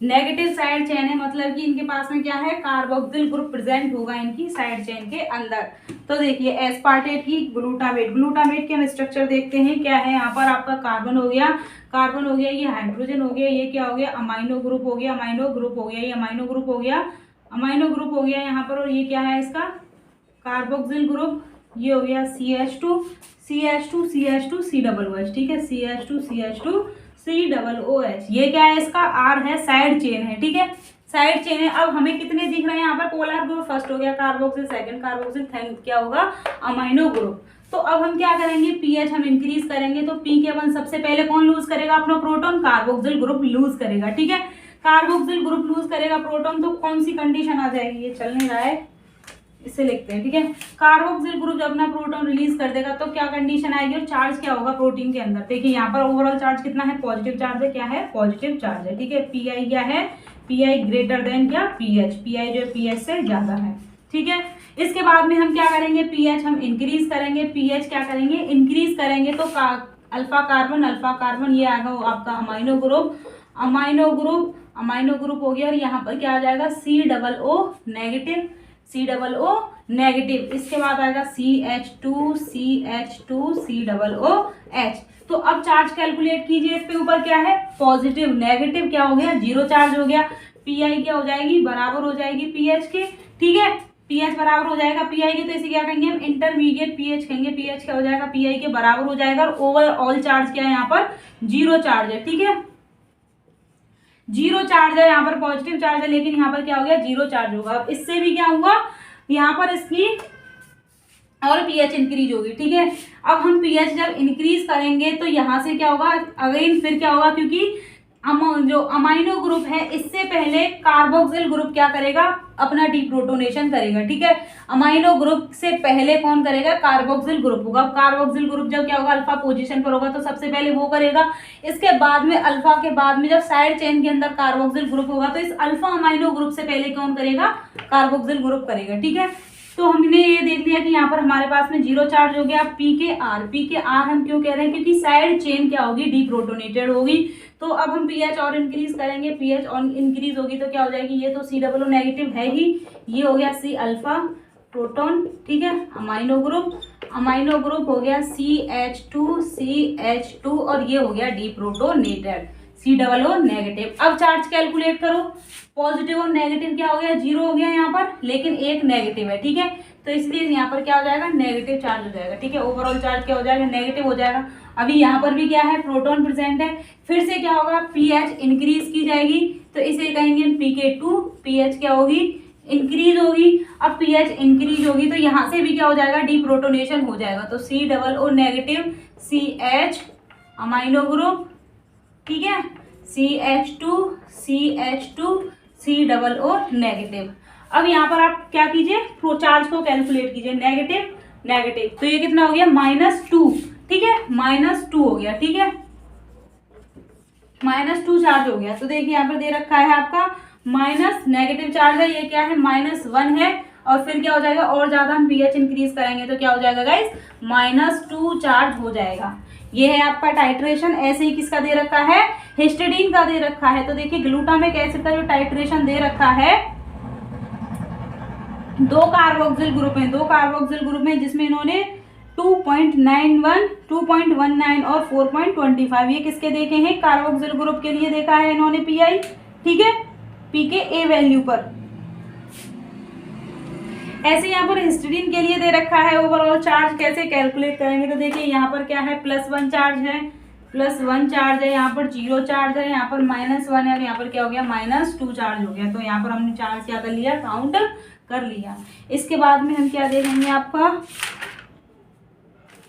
S1: नेगेटिव साइड चेन है, मतलब कि इनके पास में क्या है, कार्बोक्सिल ग्रुप प्रेजेंट होगा इनकी साइड चेन के अंदर। तो देखिए एस्पार्टेट की ग्लूटामेट के हम स्ट्रक्चर देखते हैं, क्या है यहाँ पर आपका कार्बन हो गया, ये हाइड्रोजन हो गया, ये क्या हो गया, अमाइनो ग्रुप हो गया, ये अमाइनो ग्रुप हो गया यहाँ पर, और ये क्या है इसका कार्बोक्सिल ग्रुप, ये हो गया CH2 COOH। ठीक है, CH2 COOH, ये क्या है इसका R है, साइड चेन है। ठीक है, साइड चेन है। अब हमें कितने दिख रहे हैं यहाँ पर, पोलर ग्रुप फर्स्ट हो गया कार्बोक्सिल, सेकंड कार्बोक्सिल, थर्ड क्या होगा, अमाइनो ग्रुप। तो अब हम क्या करेंगे, pH हम इंक्रीज करेंगे, तो pK1 सबसे पहले कौन लूज करेगा अपना प्रोटॉन, कार्बोक्सिल ग्रुप लूज करेगा। ठीक है, कार्बोक्सिल ग्रुप लूज करेगा प्रोटॉन, तो कौन सी कंडीशन आ जाएगी, ये चल नहीं रहा है, इसे लिखते हैं। ठीक है, कार्बोक्सिल ग्रुप जब अपना प्रोटॉन रिलीज कर देगा तो क्या कंडीशन आएगी, और चार्ज क्या होगा प्रोटीन के अंदर। देखिए यहाँ पर ओवरऑल चार्ज कितना है, पॉजिटिव चार्ज है, क्या है, पॉजिटिव चार्ज है। ठीक है, पीआई क्या है, पीआई ग्रेटर देन क्या, पीएच, पीआई जो है पीएच से ज्यादा है। ठीक है, इसके बाद में हम क्या करेंगे, पीएच हम इंक्रीज करेंगे, पीएच क्या करेंगे, इंक्रीज करेंगे, तो अल्फा कार्बन ये आएगा आपका अमाइनो ग्रुप हो गया, और यहाँ पर क्या आ जाएगा, COO नेगेटिव, इसके बाद आएगा CH2 COOH। तो अब चार्ज कैलकुलेट कीजिए, इस पे ऊपर क्या है, पॉजिटिव, नेगेटिव क्या हो गया, जीरो चार्ज हो गया, पीआई क्या हो जाएगी, बराबर हो जाएगी पीएच के। ठीक है, पीएच बराबर हो जाएगा पीआई के, तो इसे क्या कहेंगे हम इंटरमीडिएट पीएच कहेंगे। पीएच क्या हो जाएगा पीआई के बराबर हो जाएगा। और ओवरऑल चार्ज क्या है यहाँ पर 0 चार्ज है, ठीक है 0 चार्ज है, यहाँ पर पॉजिटिव चार्ज है, लेकिन यहाँ पर क्या हो गया 0 चार्ज होगा। अब इससे भी क्या हुआ यहाँ पर इसकी और पीएच इंक्रीज होगी, ठीक है। अब हम पीएच जब इंक्रीज करेंगे तो यहाँ से क्या होगा अगेन फिर क्या होगा, क्योंकि जो अमाइनो ग्रुप है इससे पहले कार्बोक्सिल ग्रुप क्या करेगा अपना डीप्रोटोनेशन करेगा, ठीक है। अमाइनो ग्रुप से पहले कौन करेगा कार्बोक्सिल ग्रुप होगा। कार्बोक्सिल ग्रुप जब क्या होगा अल्फा पोजीशन पर होगा तो सबसे पहले वो करेगा। इसके बाद में अल्फा के बाद में जब साइड चेन के अंदर कार्बोक्सिल ग्रुप होगा तो इस अल्फा अमाइनो ग्रुप से पहले कौन करेगा कार्बोक्सिल ग्रुप करेगा, ठीक है। तो हमने ये देख लिया कि यहाँ पर हमारे पास में 0 चार्ज हो गया। पी के आर हम क्यों कह रहे हैं, क्योंकि साइड चेन क्या होगी डीप्रोटोनेटेड होगी। तो अब हम पीएच और इंक्रीज करेंगे, पीएच और इंक्रीज होगी तो क्या हो जाएगी, ये तो COO नेगेटिव है ही, ये हो गया C अल्फा प्रोटॉन, ठीक है। अमाइनो ग्रुप हो गया CH2 और ये हो गया डीप्रोटोनेटेड COO नेगेटिव। अब चार्ज कैलकुलेट करो, पॉजिटिव और नेगेटिव क्या हो गया 0 हो गया यहाँ पर, लेकिन एक नेगेटिव है, ठीक है। तो इसलिए यहाँ पर क्या हो जाएगा नेगेटिव चार्ज हो जाएगा, ठीक है। ओवरऑल चार्ज क्या हो जाएगा नेगेटिव हो जाएगा। अभी यहाँ पर भी क्या है प्रोटॉन प्रेजेंट है, फिर से क्या होगा पीएच इंक्रीज की जाएगी, तो इसे कहेंगे Pk2, पीएच क्या होगी इंक्रीज होगी। अब पीएच इंक्रीज होगी तो यहाँ से भी क्या हो जाएगा डीप्रोटोनेशन हो जाएगा, तो COO negative CH amino group, ठीक है CH2 COO नेगेटिव। अब यहाँ पर आप क्या कीजिए चार्ज को कैलकुलेट कीजिए, नेगेटिव तो ये कितना हो गया -2, ठीक है -2 हो गया, ठीक है -2 चार्ज हो गया। तो देखिए यहाँ पर दे रखा है आपका माइनस नेगेटिव चार्ज है, ये क्या है -1 है, और फिर क्या हो जाएगा और ज्यादा हम पीएच इंक्रीज करेंगे तो क्या हो जाएगा गाइस -2 चार्ज हो जाएगा। ये है आपका टाइट्रेशन। ऐसे ही किसका दे रखा है हिस्टिडीन का दे रखा है। तो देखिए ग्लूटामिक एसिड का जो टाइट्रेशन दे रखा है 2 कार्बोक्सिल ग्रुप में जिसमें इन्होंने 2.91, 2.19 और 4.25 ये किसके देखे हैं कार्बोक्सिल ग्रुप के लिए देखा है इन्होंने पीआई, ठीक है pKa वैल्यू पर। ऐसे यहाँ पर हिस्टिडीन के लिए दे रखा है ओवरऑल चार्ज कैसे कैलकुलेट करेंगे। तो देखिए यहाँ पर क्या है +1 चार्ज है, यहाँ पर 0 चार्ज है, यहाँ पर -1 है, यहाँ पर क्या हो गया -2 चार्ज हो गया। तो यहाँ पर हमने चार्ज क्या कर लिया काउंट कर लिया। इसके बाद में हम क्या देखेंगे आपका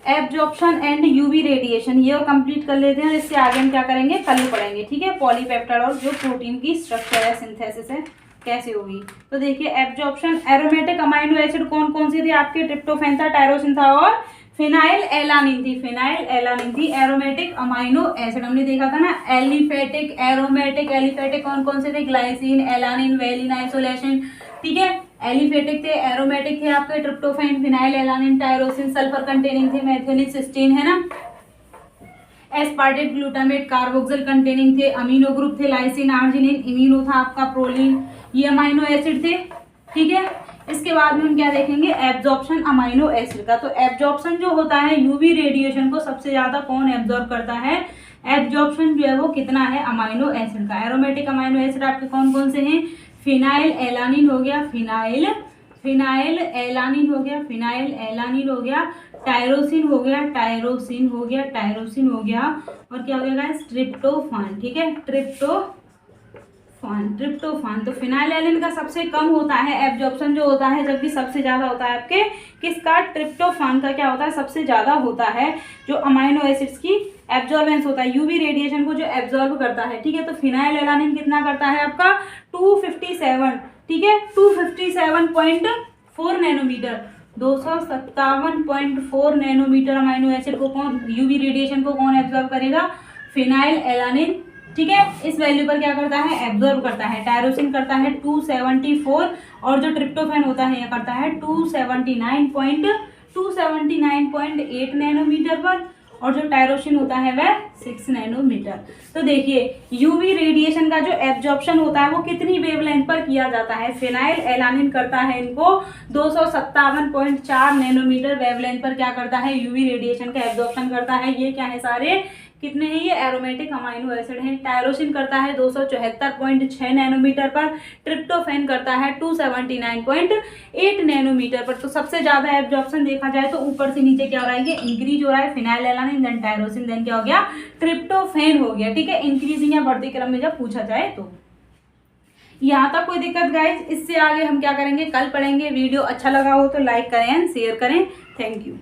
S1: एब्जॉर्प्शन एंड यूवी रेडिएशन, ये और कंप्लीट कर लेते हैं। इससे आगे हम क्या करेंगे कल पढ़ेंगे, ठीक है। पॉलीपेप्टाइड और जो प्रोटीन की स्ट्रक्चर है सिंथेसिस है कैसे होगी। तो देखिए एब्जॉर्प्शन एरोमेटिक अमाइनो एसिड कौन कौन से थे आपके ट्रिप्टोफैन था, टायरोसिन था और फिनाइल एलानिन थी। एरोमेटिक अमाइनो एसिड हमने देखा था ना, एलिफेटिक एरोमेटिक कौन कौन से थे ग्लाइसिन एलानिन वेलिन आइसोलेशन, ठीक है। एलिफेटिक थे, एरोमेटिक थे आपके tryptophan phenyl alanine tyrosine, sulphur containing थे मेथिओनिन सिस्टीन है ना, एस्पार्टेट ग्लूटामेट कार्बोक्सिल कंटेनिंग थे, अमीनो ग्रुप थे लाइसिन आर्जिनिन, इम्यूनो था आपका प्रोलीन, ये अमाइनो एसिड थे, ठीक है। इसके बाद में हम क्या देखेंगे एब्जॉर्प्शन अमाइनो एसिड का। तो एब्जॉर्प्शन जो होता है यूवी रेडिएशन को सबसे ज्यादा कौन एब्जॉर्ब करता है, एब्जॉर्प्शन जो है वो कितना है अमाइनो एसिड का। एरोमेटिक अमाइनो एसिड आपके कौन कौन से हैं, फिनाइल एलानिन हो गया, फिनाइल एलानिन हो गया, टायरोसिन हो गया, और क्या हो गया ट्रिप्टोफान, ठीक है ट्रिप्टोफान। तो फिनाइल एलानिन का सबसे कम होता है एब्जॉर्प्शन जो होता है, जबकि सबसे ज्यादा होता है आपके किसका ट्रिप्टोफान का क्या होता है सबसे ज्यादा होता है जो अमाइनो एसिड्स की एब्जॉर्बेंस होता है, यूवी रेडिएशन को जो एब्जॉर्ब करता है, ठीक है। तो फिनाइल एलानिन कितना करता है आपका 257, ठीक है 257.4 नैनोमीटर, 257.4 नैनोमीटर अमाइनो एसिड को कौन यूवी रेडिएशन को कौन एब्जॉर्ब करेगा फिनाइल एलानिन, ठीक है। इस वैल्यू पर क्या करता है एब्जॉर्ब करता है। टायरोसिन करता है 274 और जो ट्रिप्टोफैन होता है यह करता है 279.8 नैनोमीटर पर, और जो टायरोसिन होता है वह 6 नैनोमीटर। तो देखिए यूवी रेडिएशन का जो एब्जॉर्प्शन होता है वो कितनी वेवलेंथ पर किया जाता है, फिनाइल एलानिन करता है इनको 257.4 नैनोमीटर वेवलेंथ पर क्या करता है यूवी रेडिएशन का एब्जॉर्प्शन करता है। ये क्या है सारे कितने हैं ये एरोमेटिक अमाइनो एसिड हैं। टायरोसिन करता है 274.6 नैनोमीटर पर, ट्रिप्टोफैन करता है 279.8 नैनोमीटर पर। तो सबसे ज़्यादा एब्जॉर्प्शन देखा जाए तो ऊपर से नीचे क्या हो रहा है, ये इंक्रीज हो रहा है, फिनाइलएलानाइन देन टायरोसिन देन क्या हो गया, ट्रिप्टोफैन हो गया। ठीक है, इंक्रीजिंग या बढ़ती क्रम में जब पूछा जाए तो। यहाँ तक कोई दिक्कत गाइज? इससे आगे हम क्या करेंगे, कल पढ़ेंगे। वीडियो अच्छा लगा हो तो लाइक करें एंड शेयर करें। Thank you.